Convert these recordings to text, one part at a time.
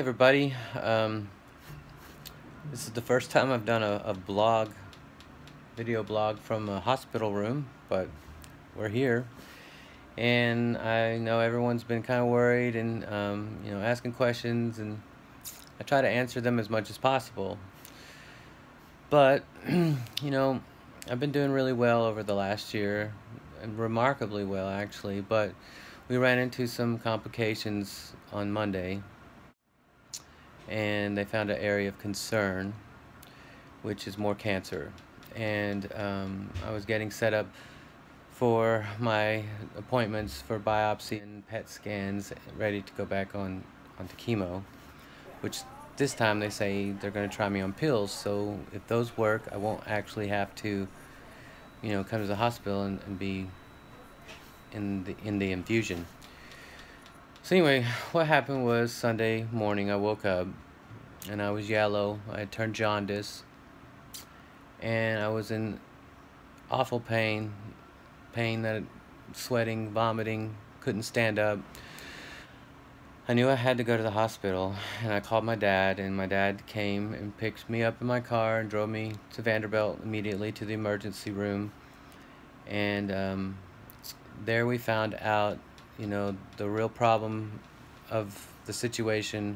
everybody. This is the first time I've done a video blog from a hospital room, but we're here. And I know everyone's been kind of worried and asking questions, and I try to answer them as much as possible. But I've been doing really well over the last year, and remarkably well actually, but we ran into some complications on Monday, and they found an area of concern, which is more cancer. And I was getting set up for my appointments for biopsy and PET scans, ready to go back onto chemo, which this time they say they're going to try me on pills. So if those work, I won't actually have to come to the hospital and be in the infusion. So anyway, what happened was Sunday morning I woke up and I was yellow. I had turned jaundice and I was in awful pain, that sweating, vomiting, couldn't stand up. I knew I had to go to the hospital, and I called my dad, and my dad came and picked me up in my car and drove me to Vanderbilt immediately to the emergency room. And there we found out the real problem of the situation.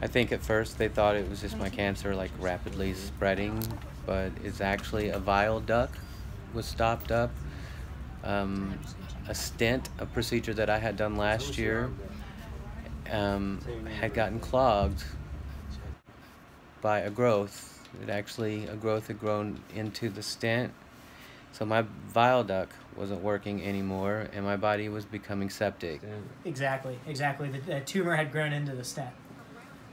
I think at first they thought it was just my cancer like rapidly spreading, but it's actually a bile duct was stopped up. A stent, a procedure that I had done last year, had gotten clogged by a growth. A growth had grown into the stent. So my bile duct wasn't working anymore, and my body was becoming septic. Exactly. The tumor had grown into the stent.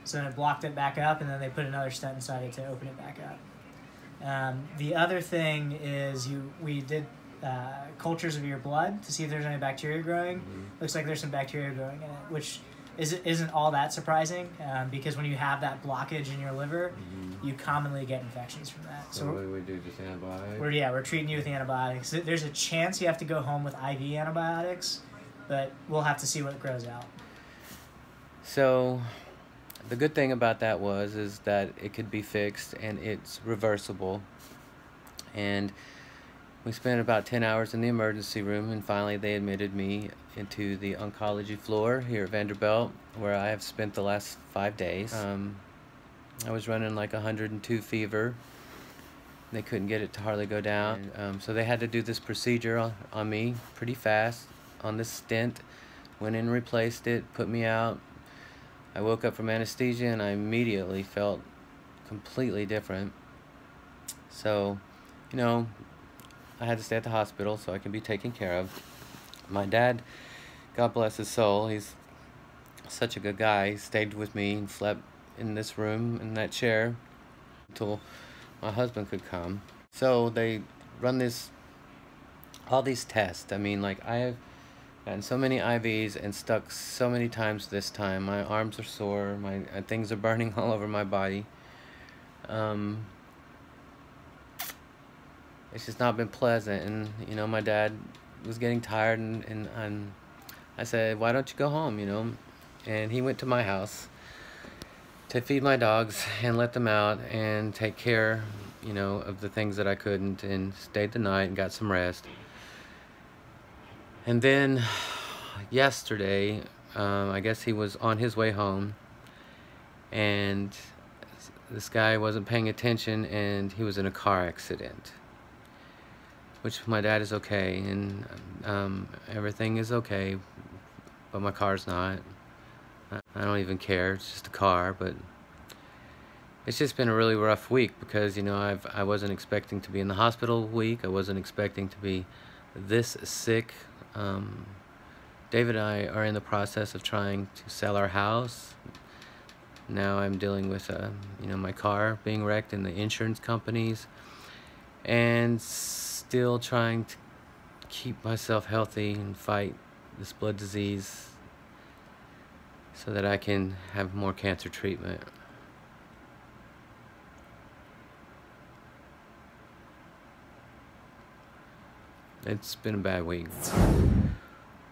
So then it blocked it back up, and then they put another stent inside it to open it back up. The other thing is we did cultures of your blood to see if there's any bacteria growing. Looks like there's some bacteria growing in it, which isn't all that surprising, because when you have that blockage in your liver, you commonly get infections from that. So what do we do, just antibiotics? We're treating you with antibiotics. There's a chance you have to go home with IV antibiotics, but we'll have to see what grows out. So the good thing about that is that it could be fixed, and it's reversible. And we spent about 10 hours in the emergency room, and finally they admitted me into the oncology floor here at Vanderbilt, where I have spent the last 5 days. I was running like 102 fever. They couldn't get it to hardly go down. So they had to do this procedure on me pretty fast on this stent. Went in and replaced it, put me out. I woke up from anesthesia and I immediately felt completely different. So, I had to stay at the hospital so I can be taken care of. My dad, God bless his soul, he's such a good guy. He stayed with me and slept in this room, in that chair, until my husband could come. So they run all these tests. I mean, like, I have gotten so many IVs and stuck so many times this time. My arms are sore, things are burning all over my body. It's just not been pleasant, and my dad was getting tired, and I said, why don't you go home, and he went to my house to feed my dogs and let them out and take care of the things that I couldn't, and stayed the night and got some rest. And then yesterday, I guess he was on his way home, and this guy wasn't paying attention, and he was in a car accident. Which my dad is okay, and everything is okay, but my car's not. I don't even care, it's just a car. But it's just been a really rough week, because I wasn't expecting to be in the hospital a week. I wasn't expecting to be this sick. David and I are in the process of trying to sell our house. Now I'm dealing with my car being wrecked and the insurance companies, and still trying to keep myself healthy and fight this blood disease so that I can have more cancer treatment. It's been a bad week.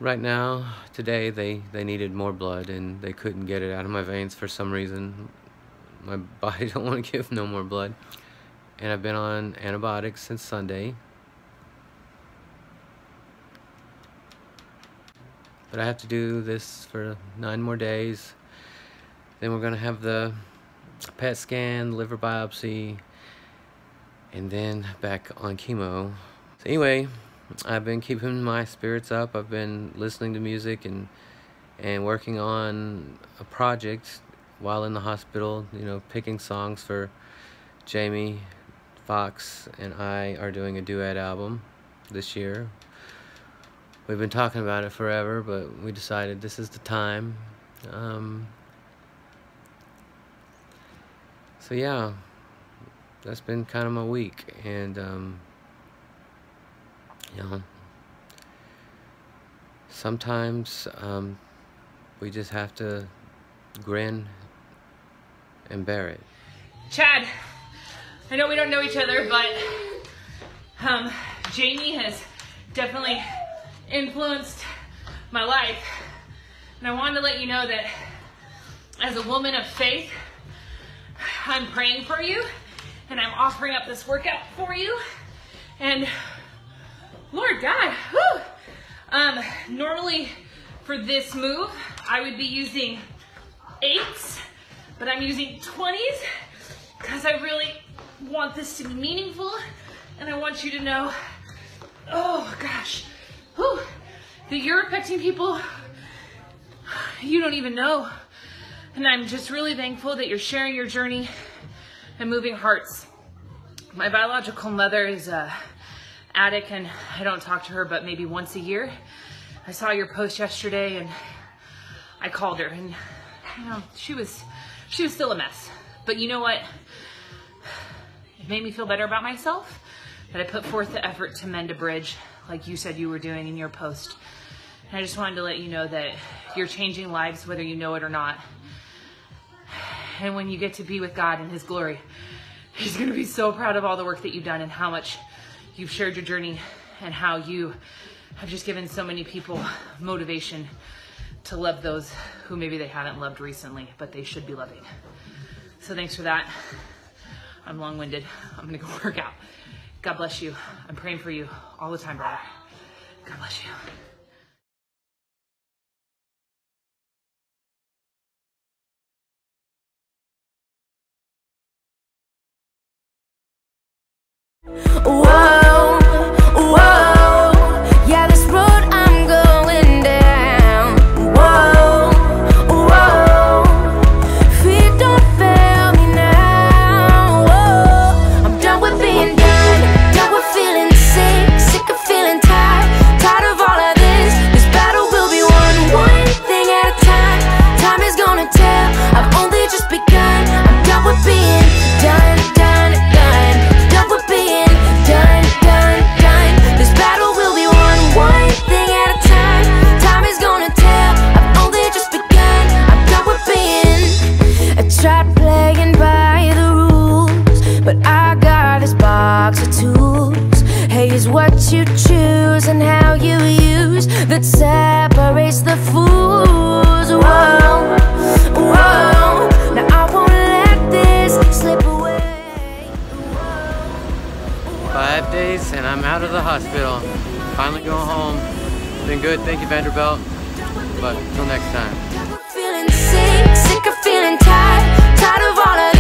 right now, today, they needed more blood and they couldn't get it out of my veins for some reason. My body don't want to give no more blood. And I've been on antibiotics since Sunday. But I have to do this for 9 more days. Then we're gonna have the PET scan, liver biopsy, and then back on chemo. So anyway, I've been keeping my spirits up. I've been listening to music and working on a project while in the hospital, you know, picking songs for Jamie Foxx and I are doing a duet album this year. We've been talking about it forever, but we decided this is the time. So yeah, that's been kind of my week, and you know, sometimes we just have to grin and bear it. Chad, I know we don't know each other, but Jamie has definitely influenced my life, and I wanted to let you know that as a woman of faith, I'm praying for you, and I'm offering up this workout for you. And Lord God, whew, normally for this move I would be using 8s, but I'm using 20s because I really want this to be meaningful, and I want you to know, oh gosh, whew, that you're affecting people you don't even know. And I'm just really thankful that you're sharing your journey and moving hearts. My biological mother is a addict, and I don't talk to her but maybe once a year. I saw your post yesterday and I called her, and you know, she was still a mess. But you know what? It made me feel better about myself that I put forth the effort to mend a bridge like you said you were doing in your post. And I just wanted to let you know that you're changing lives whether you know it or not. And when you get to be with God in His glory, He's going to be so proud of all the work that you've done and how much you've shared your journey and how you have just given so many people motivation to love those who maybe they haven't loved recently, but they should be loving. So thanks for that. I'm long-winded. I'm going to go work out. God bless you. I'm praying for you all the time, brother. God bless you. Whoa, whoa, yeah, this road I'm going down. Whoa, whoa, feet don't fail me now. Whoa, I'm done with being done with feeling sick of feeling tired of all of this. This battle will be won one thing at a time. Time is gonna tell, I've only just begun. I'm done with being done. This battle will be won one thing at a time. Time is gonna tell, I've only just begun. I'm done with being. I tried playing by the rules, but I got this box of tools. Hey, is what you choose and how you use that separates the fools. Whoa, whoa, now I won't let this slip away. 5 days and I'm out of the hospital. Finally going home. Been good, thank you, Vanderbilt. But until next time. Feeling sick of feeling tired of all of